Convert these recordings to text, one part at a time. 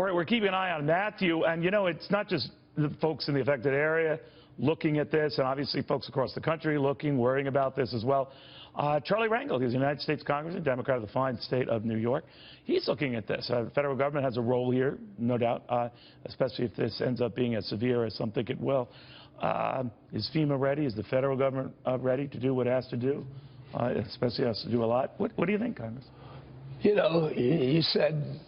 All right, we're keeping an eye on Matthew, and you know, it's not just the folks in the affected area looking at this, and obviously folks across the country looking, worrying about this as well. Charlie Rangel, he's a United States Congressman, Democrat of the fine state of New York. He's looking at this. The federal government has a role here, no doubt, especially if this ends up being as severe as some think it will. Is FEMA ready? Is the federal government ready to do what it has to do? Especially has to do a lot. What do you think, Congress? You know, you said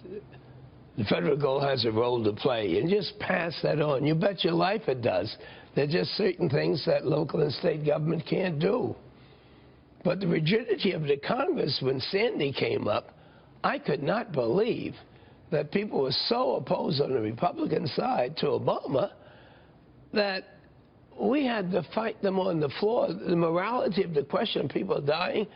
the federal government has a role to play, and just pass that on. You bet your life it does. There are just certain things that local and state government can't do. But the rigidity of the Congress when Sandy came up, I could not believe that people were so opposed on the Republican side to Obama that we had to fight them on the floor. The morality of the question of people dying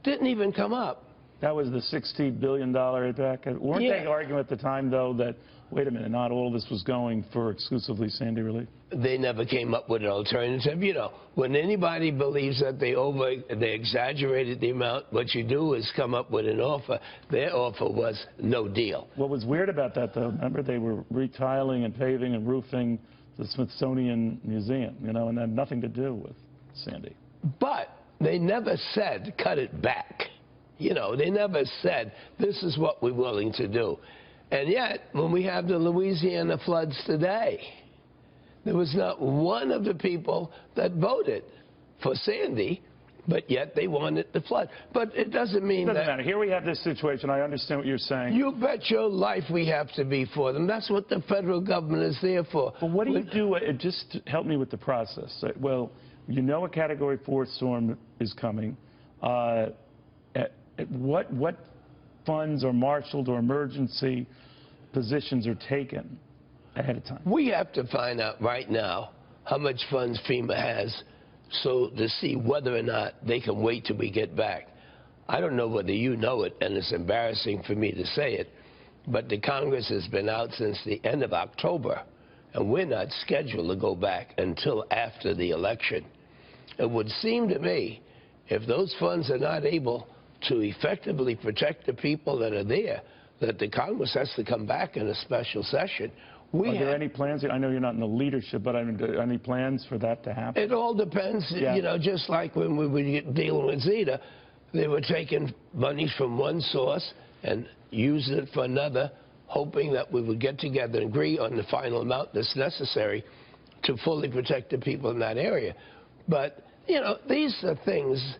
didn't even come up. That was the $60 billion attack. Weren't they arguing at the time, though, that, wait a minute, not all of this was going for exclusively Sandy relief? They never came up with an alternative. You know, when anybody believes that they exaggerated the amount, what you do is come up with an offer. Their offer was no deal. What was weird about that, though, remember, they were retiling and paving and roofing the Smithsonian Museum, you know, and had nothing to do with Sandy. But they never said cut it back. You know, they never said, this is what we're willing to do. And yet, when we have the Louisiana floods today, there was not one of the people that voted for Sandy, but yet they wanted the flood. But it doesn't mean that... It doesn't matter. Here we have this situation. I understand what you're saying. You bet your life we have to be for them. That's what the federal government is there for. But what do you do? Just help me with the process. Well, you know a Category 4 storm is coming. What funds are marshaled or emergency positions are taken ahead of time? We have to find out right now how much funds FEMA has so to see whether or not they can wait till we get back. I don't know whether you know it, and it's embarrassing for me to say it, but the Congress has been out since the end of October, and we're not scheduled to go back until after the election. It would seem to me if those funds are not able to effectively protect the people that are there, that the Congress has to come back in a special session. Are there any plans? I know you're not in the leadership, but are there any plans for that to happen? It all depends. You know, just like when we were dealing with Zeta, they were taking money from one source and using it for another, hoping that we would get together and agree on the final amount that's necessary to fully protect the people in that area. But, you know, these are things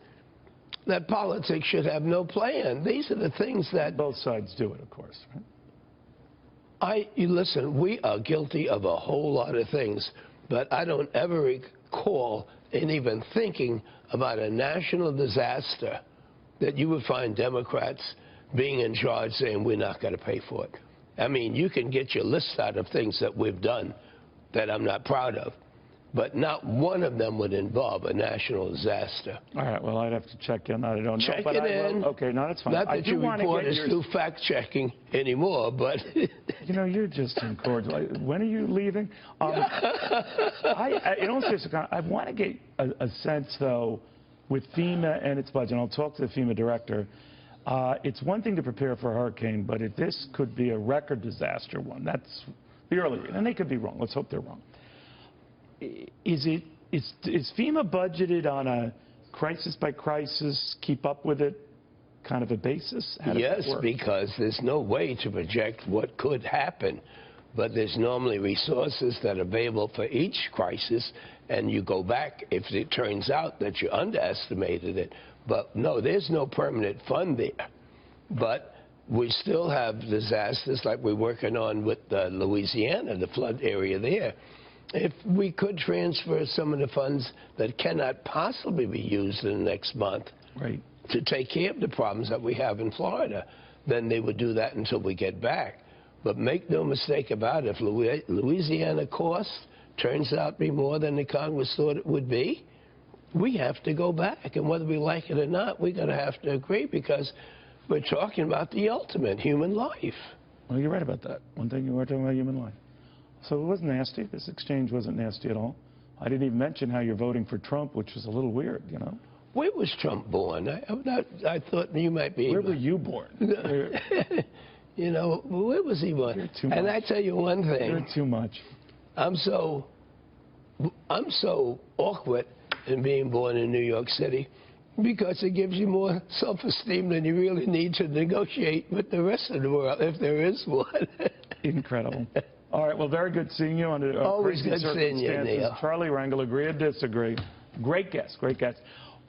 that politics should have no play in. These are the things that... Both sides do it, of course, right? Listen, we are guilty of a whole lot of things, but I don't ever recall in even thinking about a national disaster that you would find Democrats being in charge saying we're not going to pay for it. I mean, you can get your list out of things that we've done that I'm not proud of, but not one of them would involve a national disaster. All right, well, I'd have to check in. I don't know. Check it in. Okay, no, that's fine. Not that your report is do fact-checking anymore, but... You know, you're just incorrigible. When are you leaving? In all seriousness, I want to get a sense, though, with FEMA and its budget, and I'll talk to the FEMA director. It's one thing to prepare for a hurricane, but this could be a record disaster one. That's the early read, and they could be wrong. Let's hope they're wrong. Is FEMA budgeted on a crisis-by-crisis, keep up with it kind of a basis? Yes, because there's no way to project what could happen. But there's normally resources that are available for each crisis, and you go back if it turns out that you underestimated it. But no, there's no permanent fund there. But we still have disasters like we're working on with Louisiana, the flood area there. If we could transfer some of the funds that cannot possibly be used in the next month to take care of the problems that we have in Florida, then they would do that until we get back. But make no mistake about it, if Louisiana cost turns out to be more than the Congress thought it would be, we have to go back. And whether we like it or not, we're going to have to agree because we're talking about the ultimate human life. Well, you're right about that. One thing, you were talking about human life. So it wasn't nasty. This exchange wasn't nasty at all. I didn't even mention how you're voting for Trump, which was a little weird, you know. Where was Trump born? I thought you might be... Where were you born? You know, where was he born? You're too And much. I tell you one You're thing, too much. I'm so awkward in being born in New York City because it gives you more self-esteem than you really need to negotiate with the rest of the world, if there is one. Incredible. All right, well, very good seeing you under Always crazy good seeing you, circumstances. Neil. Charlie Rangel, agree or disagree. Great guest, great guest.